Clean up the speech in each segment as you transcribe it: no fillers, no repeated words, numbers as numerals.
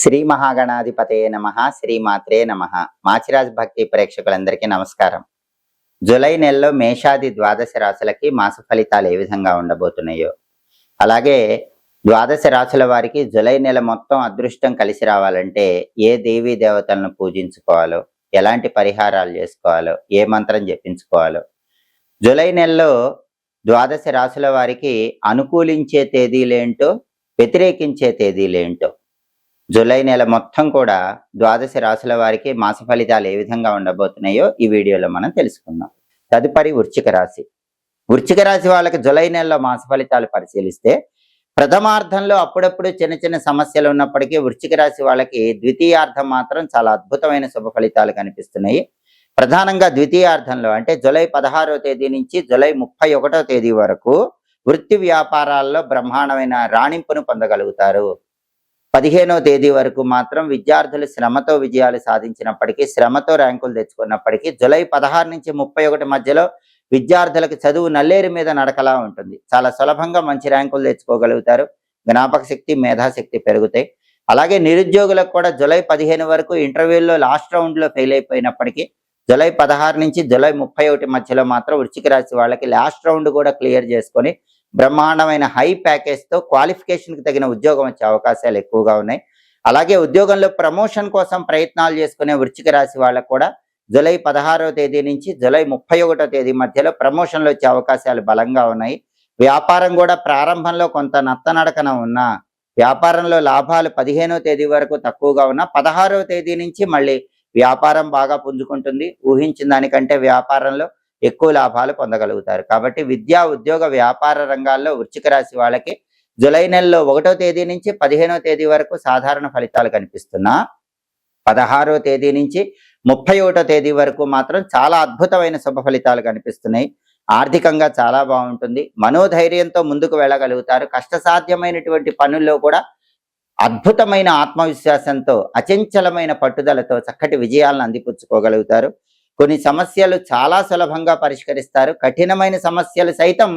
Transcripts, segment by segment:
శ్రీ మహాగణాధిపతయే నమః. శ్రీమాత్రే నమః. మాచిరాజ్ భక్తి ప్రేక్షకులందరికీ నమస్కారం. జూలై నెలలో మేషాది ద్వాదశ రాశులకి మాస ఫలితాలు ఏ విధంగా ఉండబోతున్నాయో, అలాగే ద్వాదశ రాశుల వారికి జూలై నెల మొత్తం అదృష్టం కలిసి రావాలంటే ఏ దేవీ దేవతలను పూజించుకోవాలో, ఎలాంటి పరిహారాలు చేసుకోవాలో, ఏ మంత్రం జపించుకోవాలో, జూలై నెలలో ద్వాదశ రాశుల వారికి అనుకూలించే తేదీలేంటో, వ్యతిరేకించే తేదీలేంటో, జూలై నెల మొత్తం కూడా ద్వాదశ రాశుల వారికి మాస ఫలితాలు ఏ విధంగా ఉండబోతున్నాయో ఈ వీడియోలో మనం తెలుసుకుందాం. తదుపరి వృశ్చిక రాశి. వృశ్చిక రాశి వాళ్ళకి జూలై నెలలో మాస ఫలితాలు పరిశీలిస్తే, ప్రథమార్థంలో అప్పుడప్పుడు చిన్న చిన్న సమస్యలు ఉన్నప్పటికీ వృశ్చిక రాశి వాళ్ళకి ద్వితీయార్థం మాత్రం చాలా అద్భుతమైన శుభ ఫలితాలు కనిపిస్తున్నాయి. ప్రధానంగా ద్వితీయార్థంలో అంటే జూలై 16వ తేదీ నుంచి జూలై 31వ తేదీ వరకు వృత్తి వ్యాపారాల్లో బ్రహ్మాండమైన రాణింపును పొందగలుగుతారు. 15వ తేదీ వరకు మాత్రం విద్యార్థులు శ్రమతో విజయాలు సాధించినప్పటికీ, శ్రమతో ర్యాంకులు తెచ్చుకున్నప్పటికీ, జూలై 16 నుంచి 31 మధ్యలో విద్యార్థులకు చదువు నల్లేరు మీద నడకలా ఉంటుంది. చాలా సులభంగా మంచి ర్యాంకులు తెచ్చుకోగలుగుతారు. జ్ఞాపక శక్తి, మేధాశక్తి పెరుగుతాయి. అలాగే నిరుద్యోగులకు కూడా జూలై 15 వరకు ఇంటర్వ్యూల్లో లాస్ట్ రౌండ్లో ఫెయిల్ అయిపోయినప్పటికీ, జూలై 16 నుంచి జూలై 31 మధ్యలో మాత్రం వృశ్చిక రాశి వాళ్ళకి లాస్ట్ రౌండ్ కూడా క్లియర్ చేసుకొని బ్రహ్మాండమైన హై ప్యాకేజ్తో క్వాలిఫికేషన్కి తగిన ఉద్యోగం వచ్చే అవకాశాలు ఎక్కువగా ఉన్నాయి. అలాగే ఉద్యోగంలో ప్రమోషన్ కోసం ప్రయత్నాలు చేసుకునే వృశ్చిక రాశి వాళ్ళకు కూడా జూలై 16వ తేదీ నుంచి జూలై 31వ తేదీ మధ్యలో ప్రమోషన్లు వచ్చే అవకాశాలు బలంగా ఉన్నాయి. వ్యాపారం కూడా ప్రారంభంలో కొంత నత్తనడకన ఉన్నా, వ్యాపారంలో లాభాలు 15వ తేదీ వరకు తక్కువగా ఉన్నా 16వ తేదీ నుంచి మళ్ళీ వ్యాపారం బాగా పుంజుకుంటుంది. ఊహించిన దానికంటే వ్యాపారంలో ఎక్కువ లాభాలు పొందగలుగుతారు. కాబట్టి విద్యా, ఉద్యోగ, వ్యాపార రంగాల్లో వృశ్చిక రాశి వాళ్ళకి జూలై నెలలో 1వ తేదీ నుంచి 15వ తేదీ వరకు సాధారణ ఫలితాలు కనిపిస్తున్నా, 16వ తేదీ నుంచి 31వ తేదీ వరకు మాత్రం చాలా అద్భుతమైన శుభ ఫలితాలు కనిపిస్తున్నాయి. ఆర్థికంగా చాలా బాగుంటుంది. మనోధైర్యంతో ముందుకు వెళ్ళగలుగుతారు. కష్టసాధ్యమైనటువంటి పనుల్లో కూడా అద్భుతమైన ఆత్మవిశ్వాసంతో, అచంచలమైన పట్టుదలతో చక్కటి విజయాలను అందిపుచ్చుకోగలుగుతారు. కొన్ని సమస్యలు చాలా సులభంగా పరిష్కరిస్తారు. కఠినమైన సమస్యలు సైతం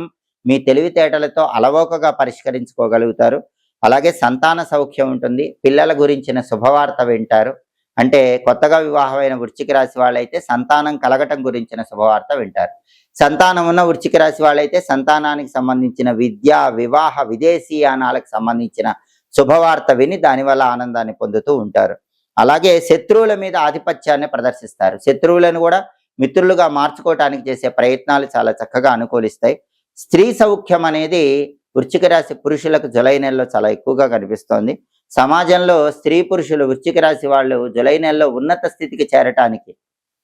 మీ తెలివితేటలతో అలవోకగా పరిష్కరించుకోగలుగుతారు. అలాగే సంతాన సౌఖ్యం ఉంటుంది. పిల్లల గురించిన శుభవార్త వింటారు. అంటే కొత్తగా వివాహమైన వృశ్చిక రాశి వాళ్ళైతే సంతానం కలగటం గురించిన శుభవార్త వింటారు. సంతానం ఉన్న వృశ్చిక రాశి వాళ్ళైతే సంతానానికి సంబంధించిన విద్య, వివాహ, విదేశీయానాలకు సంబంధించిన శుభవార్త విని దానివల్ల ఆనందాన్ని పొందుతూ ఉంటారు. అలాగే శత్రువుల మీద ఆధిపత్యాన్ని ప్రదర్శిస్తారు. శత్రువులను కూడా మిత్రులుగా మార్చుకోవటానికి చేసే ప్రయత్నాలు చాలా చక్కగా అనుకూలిస్తాయి. స్త్రీ సౌఖ్యం అనేది వృశ్చిక రాశి పురుషులకు జూలై నెలలో చాలా ఎక్కువగా కనిపిస్తోంది. సమాజంలో స్త్రీ పురుషులు వృశ్చిక రాశి వాళ్ళు జూలై నెలలో ఉన్నత స్థితికి చేరటానికి,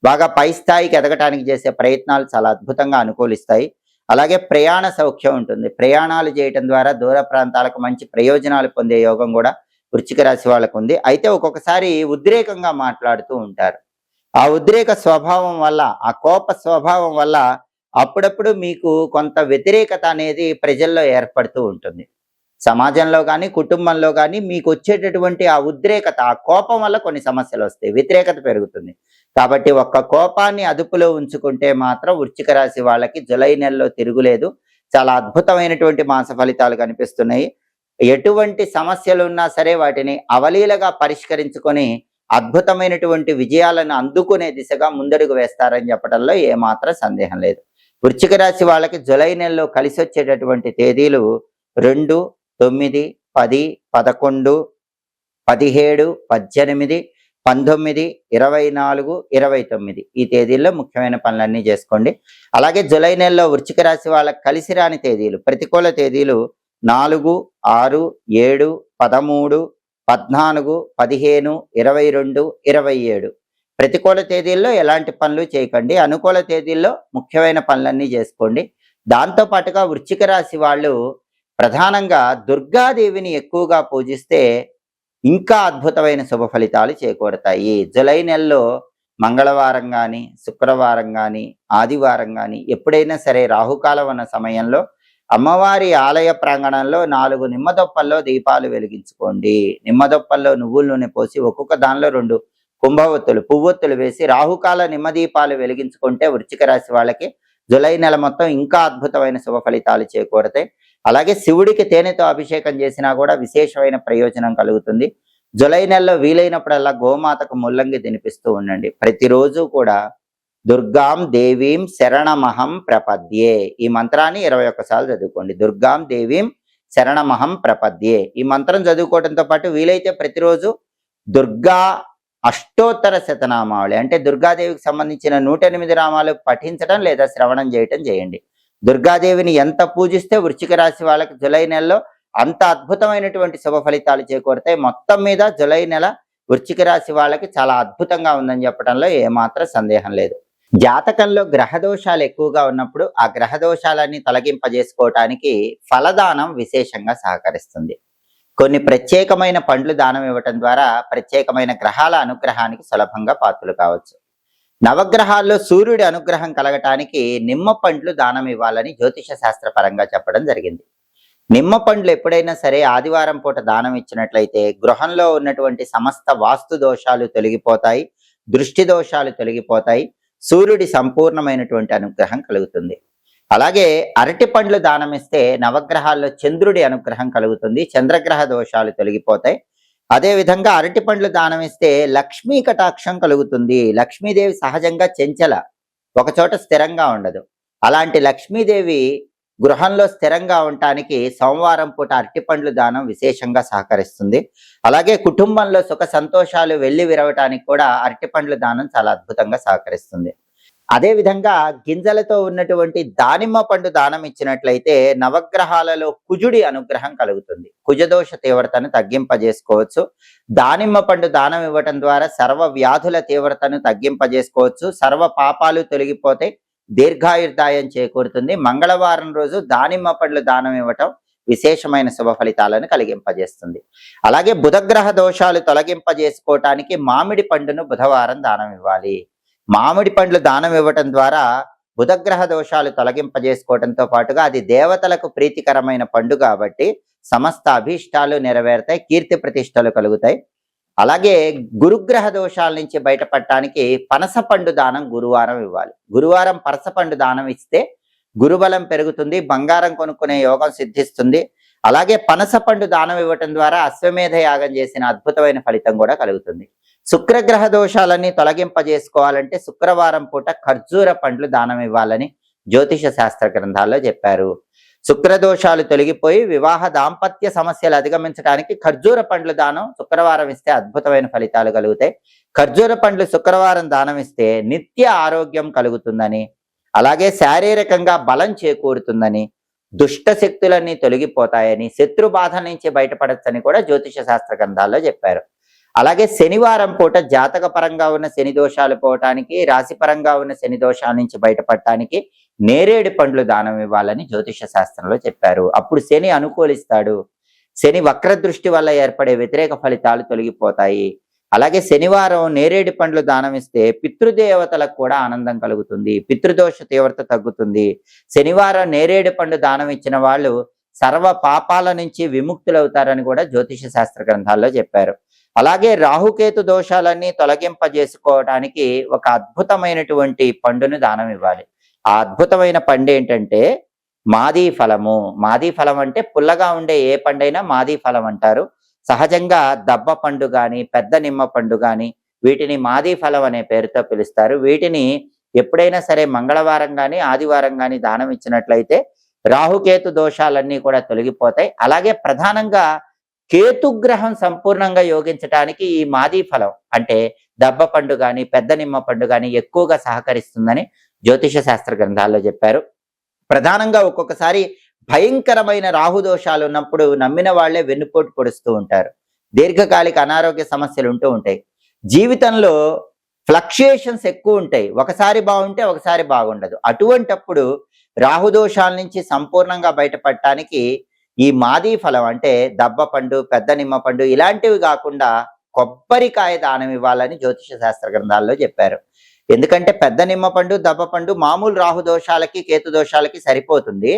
బాగా పై స్థాయికి ఎదగటానికి చేసే ప్రయత్నాలు చాలా అద్భుతంగా అనుకూలిస్తాయి. అలాగే ప్రయాణ సౌఖ్యం ఉంటుంది. ప్రయాణాలు చేయటం ద్వారా దూర ప్రాంతాలకు మంచి ప్రయోజనాలు పొందే యోగం కూడా వృశ్చిక రాశి వాళ్ళకు ఉంది. అయితే ఒక్కొక్కసారి ఉద్రేకంగా మాట్లాడుతూ ఉంటారు. ఆ ఉద్రేక స్వభావం వల్ల, ఆ కోప స్వభావం వల్ల అప్పుడప్పుడు మీకు కొంత వ్యతిరేకత అనేది ప్రజల్లో ఏర్పడుతూ ఉంటుంది. సమాజంలో కానీ, కుటుంబంలో కానీ మీకు వచ్చేటటువంటి ఆ ఉద్రేకత, ఆ కోపం వల్ల కొన్ని సమస్యలు వస్తాయి, వ్యతిరేకత పెరుగుతుంది. కాబట్టి ఒక్క కోపాన్ని అదుపులో ఉంచుకుంటే మాత్రం వృశ్చిక రాశి వాళ్ళకి జూలై నెలలో తిరుగులేదు. చాలా అద్భుతమైనటువంటి మాస ఫలితాలు కనిపిస్తున్నాయి. ఎటువంటి సమస్యలు ఉన్నా సరే వాటిని అవలీలగా పరిష్కరించుకొని అద్భుతమైనటువంటి విజయాలను అందుకునే దిశగా ముందడుగు వేస్తారని చెప్పడంలో ఏమాత్రం సందేహం లేదు. వృశ్చిక రాశి వాళ్ళకి జూలై నెలలో కలిసి వచ్చేటటువంటి తేదీలు 2, 9, 10, 11, 17, 18, 19, 24, 29 ఈ తేదీల్లో ముఖ్యమైన పనులన్నీ చేసుకోండి. అలాగే జూలై నెలలో వృశ్చిక రాశి వాళ్ళకి కలిసి రాని తేదీలు, ప్రతికూల తేదీలు 4, 6, 7, 13, 14, 15, 22, 27. ప్రతికూల తేదీల్లో ఎలాంటి పనులు చేయకండి. అనుకూల తేదీల్లో ముఖ్యమైన పనులన్నీ చేసుకోండి. దాంతోపాటుగా వృశ్చిక రాశి వాళ్ళు ప్రధానంగా దుర్గాదేవిని ఎక్కువగా పూజిస్తే ఇంకా అద్భుతమైన శుభ ఫలితాలు చేకూరతాయి. జూలై నెలలో మంగళవారం కానీ, శుక్రవారం కానీ, ఆదివారం కానీ ఎప్పుడైనా సరే రాహుకాలం ఉన్న సమయంలో అమ్మవారి ఆలయ ప్రాంగణంలో 4 నిమ్మదొప్పల్లో దీపాలు వెలిగించుకోండి. నిమ్మదొప్పల్లో నువ్వుల నూనె పోసి ఒక్కొక్క దానిలో 2 కుంభవత్తులు, పువ్వొత్తులు వేసి రాహుకాల నిమ్మదీపాలు వెలిగించుకుంటే వృశ్చిక రాశి వాళ్ళకి జూలై నెల మొత్తం ఇంకా అద్భుతమైన శుభ ఫలితాలు చేకూరతాయి. అలాగే శివుడికి తేనెతో అభిషేకం చేసినా కూడా విశేషమైన ప్రయోజనం కలుగుతుంది. జూలై నెలలో వీలైనప్పుడల్లా గోమాతకు ముల్లంగి తినిపిస్తూ ఉండండి. ప్రతిరోజు కూడా దుర్గాం దేవీం శరణమహం ప్రపద్యే ఈ మంత్రాన్ని 21 సార్లు చదువుకోండి. దుర్గాం దేవీం శరణమహం ప్రపద్యే ఈ మంత్రం చదువుకోవడంతో పాటు వీలైతే ప్రతిరోజు దుర్గా అష్టోత్తర శతనామావళి అంటే దుర్గాదేవికి సంబంధించిన 108 నామాలు పఠించడం లేదా శ్రవణం చేయటం చేయండి. దుర్గాదేవిని ఎంత పూజిస్తే వృశ్చిక రాశి వాళ్ళకి జూలై నెలలో అంత అద్భుతమైనటువంటి శుభ ఫలితాలు చేకూరుతాయి. మొత్తం మీద జూలై నెల వృశ్చిక రాశి వాళ్ళకి చాలా అద్భుతంగా ఉందని చెప్పడంలో ఏమాత్రం సందేహం లేదు. జాతకంలో గ్రహ దోషాలు ఎక్కువగా ఉన్నప్పుడు ఆ గ్రహ దోషాలన్నీ తొలగింపజేసుకోవటానికి ఫలదానం విశేషంగా సహకరిస్తుంది. కొన్ని ప్రత్యేకమైన పండ్లు దానం ఇవ్వటం ద్వారా ప్రత్యేకమైన గ్రహాల అనుగ్రహానికి సులభంగా పాత్రలు కావచ్చు. నవగ్రహాల్లో సూర్యుడి అనుగ్రహం కలగటానికి నిమ్మ పండ్లు దానం ఇవ్వాలని జ్యోతిష శాస్త్ర పరంగా చెప్పడం జరిగింది. నిమ్మ పండ్లు ఎప్పుడైనా సరే ఆదివారం పూట దానం ఇచ్చినట్లయితే గృహంలో ఉన్నటువంటి సమస్త వాస్తు దోషాలు తొలగిపోతాయి, దృష్టి దోషాలు తొలగిపోతాయి, సూర్యుడి సంపూర్ణమైనటువంటి అనుగ్రహం కలుగుతుంది. అలాగే అరటి పండ్లు దానం ఇస్తే నవగ్రహాల్లో చంద్రుడి అనుగ్రహం కలుగుతుంది, చంద్రగ్రహ దోషాలు తొలగిపోతాయి. అదేవిధంగా అరటి పండ్లు దానం ఇస్తే లక్ష్మీ కటాక్షం కలుగుతుంది. లక్ష్మీదేవి సహజంగా చెంచల, ఒకచోట స్థిరంగా ఉండదు. అలాంటి లక్ష్మీదేవి గృహంలో స్థిరంగా ఉండటానికి సోమవారం పూట అరటి పండ్లు దానం విశేషంగా సహకరిస్తుంది. అలాగే కుటుంబంలో సుఖ సంతోషాలు వెళ్ళి విరవటానికి కూడా అరటి పండ్లు దానం చాలా అద్భుతంగా సహకరిస్తుంది. అదేవిధంగా గింజలతో ఉన్నటువంటి దానిమ్మ పండు దానం ఇచ్చినట్లయితే నవగ్రహాలలో కుజుడి అనుగ్రహం కలుగుతుంది, కుజదోష తీవ్రతను తగ్గింపజేసుకోవచ్చు. దానిమ్మ పండు దానం ఇవ్వటం ద్వారా సర్వ వ్యాధుల తీవ్రతను తగ్గింపజేసుకోవచ్చు, సర్వ పాపాలు తొలగిపోతే దీర్ఘాయుర్దాయం చేకూరుతుంది. మంగళవారం రోజు దానిమ్మ పండ్లు దానం ఇవ్వటం విశేషమైన శుభ ఫలితాలను కలిగింపజేస్తుంది. అలాగే బుధగ్రహ దోషాలు తొలగింపజేసుకోవటానికి మామిడి పండును బుధవారం దానం ఇవ్వాలి. మామిడి పండ్లు దానం ఇవ్వటం ద్వారా బుధగ్రహ దోషాలు తొలగింపజేసుకోవడంతో పాటుగా అది దేవతలకు ప్రీతికరమైన పండు కాబట్టి సమస్త అభీష్టాలు నెరవేరుతాయి, కీర్తి ప్రతిష్టలు కలుగుతాయి. అలాగే గురుగ్రహ దోషాల నుంచి బయటపడటానికి పనస పండు దానం గురువారం ఇవ్వాలి. గురువారం పనస పండు దానం ఇస్తే గురుబలం పెరుగుతుంది, బంగారం కొనుక్కునే యోగం సిద్ధిస్తుంది. అలాగే పనస పండు దానం ఇవ్వటం ద్వారా అశ్వమేధ యాగం చేసిన అద్భుతమైన ఫలితం కూడా కలుగుతుంది. శుక్రగ్రహ దోషాలన్నీ తొలగింపజేసుకోవాలంటే శుక్రవారం పూట ఖర్జూర పండ్లు దానం ఇవ్వాలని జ్యోతిష శాస్త్ర గ్రంథాల్లో చెప్పారు. శుక్రదోషాలు తొలగిపోయి వివాహ దాంపత్య సమస్యలు అధిగమించడానికి ఖర్జూర పండ్లు దానం శుక్రవారం ఇస్తే అద్భుతమైన ఫలితాలు కలుగుతాయి. ఖర్జూర పండ్లు శుక్రవారం దానం ఇస్తే నిత్య ఆరోగ్యం కలుగుతుందని, అలాగే శారీరకంగా బలం చేకూరుతుందని, దుష్ట శక్తులన్నీ తొలగిపోతాయని, శత్రు బాధ నుంచి బయటపడచ్చని కూడా జ్యోతిష శాస్త్ర గ్రంథాల్లో చెప్పారు. అలాగే శనివారం పూట జాతక పరంగా ఉన్న శని దోషాలు పోవటానికి, రాశి పరంగా ఉన్న శని దోషాల నుంచి బయటపడటానికి నేరేడు పండ్లు దానం ఇవ్వాలని జ్యోతిష శాస్త్రంలో చెప్పారు. అప్పుడు శని అనుకూలిస్తాడు. శని వక్ర దృష్టి వల్ల ఏర్పడే వ్యతిరేక ఫలితాలు తొలగిపోతాయి. అలాగే శనివారం నేరేడు పండ్లు దానం ఇస్తే పితృదేవతలకు కూడా ఆనందం కలుగుతుంది, పితృదోష తీవ్రత తగ్గుతుంది. శనివారం నేరేడు పండు దానం ఇచ్చిన వాళ్ళు సర్వ పాపాల నుంచి విముక్తులవుతారని కూడా జ్యోతిష శాస్త్ర గ్రంథాల్లో చెప్పారు. అలాగే రాహుకేతు దోషాలన్నీ తొలగింపజేసుకోవడానికి ఒక అద్భుతమైనటువంటి పండును దానం ఇవ్వాలి. ఆ అద్భుతమైన పండు ఏంటంటే మాదీ ఫలము. మాదీ ఫలం అంటే పుల్లగా ఉండే ఏ పండైనా మాదీ ఫలం అంటారు. సహజంగా దబ్బ పండు గాని, పెద్ద నిమ్మ పండు గాని వీటిని మాదీ ఫలం అనే పేరుతో పిలుస్తారు. వీటిని ఎప్పుడైనా సరే మంగళవారం గాని, ఆదివారం గాని దానం ఇచ్చినట్లయితే రాహుకేతు దోషాలన్నీ కూడా తొలగిపోతాయి. అలాగే ప్రధానంగా కేతుగ్రహం సంపూర్ణంగా యోగించడానికి ఈ మాదీ ఫలం అంటే దబ్బ పండు గాని, పెద్ద నిమ్మ పండు గాని ఎక్కువగా సహకరిస్తుందని జ్యోతిష శాస్త్ర గ్రంథాల్లో చెప్పారు. ప్రధానంగా ఒక్కొక్కసారి భయంకరమైన రాహుదోషాలు ఉన్నప్పుడు నమ్మిన వాళ్లే వెన్నుపోటు పొడుస్తూ ఉంటారు. దీర్ఘకాలిక అనారోగ్య సమస్యలు ఉంటూ ఉంటాయి. జీవితంలో ఫ్లక్చుయేషన్స్ ఎక్కువ ఉంటాయి. ఒకసారి బాగుంటే ఒకసారి బాగుండదు. అటువంటప్పుడు రాహుదోషాల నుంచి సంపూర్ణంగా బయటపడటానికి ఈ మాదీ ఫలం అంటే దబ్బ పండు, పెద్ద నిమ్మ పండు ఇలాంటివి కాకుండా కొబ్బరికాయ దానం ఇవ్వాలని జ్యోతిష శాస్త్ర గ్రంథాల్లో చెప్పారు. ఎందుకంటే పెద్ద నిమ్మ పండు, దబ్బ పండు మామూలు రాహుదోషాలకి, కేతు దోషాలకి సరిపోతుంది.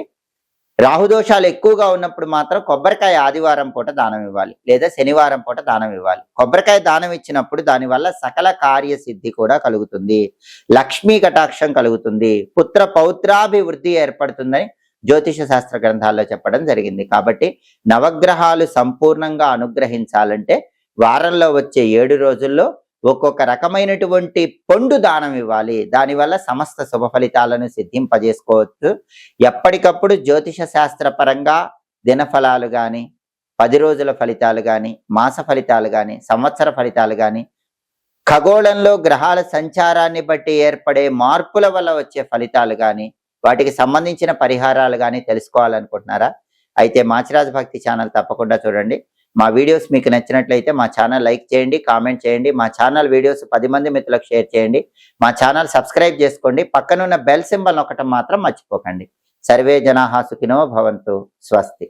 రాహుదోషాలు ఎక్కువగా ఉన్నప్పుడు మాత్రం కొబ్బరికాయ ఆదివారం పూట దానం ఇవ్వాలి, లేదా శనివారం పూట దానం ఇవ్వాలి. కొబ్బరికాయ దానం ఇచ్చినప్పుడు దానివల్ల సకల కార్యసిద్ధి కూడా కలుగుతుంది, లక్ష్మీ కటాక్షం కలుగుతుంది, పుత్ర పౌత్రాభివృద్ధి ఏర్పడుతుందని జ్యోతిష శాస్త్ర గ్రంథాల్లో చెప్పడం జరిగింది. కాబట్టి నవగ్రహాలు సంపూర్ణంగా అనుగ్రహించాలంటే వారంలో వచ్చే 7 రోజుల్లో ఒక్కొక్క రకమైనటువంటి పండు దానం ఇవ్వాలి. దానివల్ల సమస్త శుభ ఫలితాలను సిద్ధింపజేసుకోవచ్చు. ఎప్పటికప్పుడు జ్యోతిష శాస్త్ర పరంగా దినఫలాలు కానీ, 10 రోజుల ఫలితాలు కానీ, మాస ఫలితాలు కానీ, సంవత్సర ఫలితాలు కానీ, ఖగోళంలో గ్రహాల సంచారాన్ని బట్టి ఏర్పడే మార్పుల వల్ల వచ్చే ఫలితాలు కానీ, వాటికి సంబంధించిన పరిహారాలు కానీ తెలుసుకోవాలనుకుంటున్నారా? అయితే మాచిరాజ్ భక్తి ఛానల్ తప్పకుండా చూడండి. మా వీడియోస్ మీకు నచ్చినట్లయితే మా ఛానల్ లైక్ చేయండి, కామెంట్ చేయండి. మా ఛానల్ వీడియోస్ 10 మంది మిత్రులకు షేర్ చేయండి. మా ఛానల్ సబ్స్క్రైబ్ చేసుకోండి. పక్కనున్న బెల్ సింబల్ నొక్కటం మాత్రం మర్చిపోకండి. సర్వే జనాః సుఖినో భవంతు. స్వస్తి.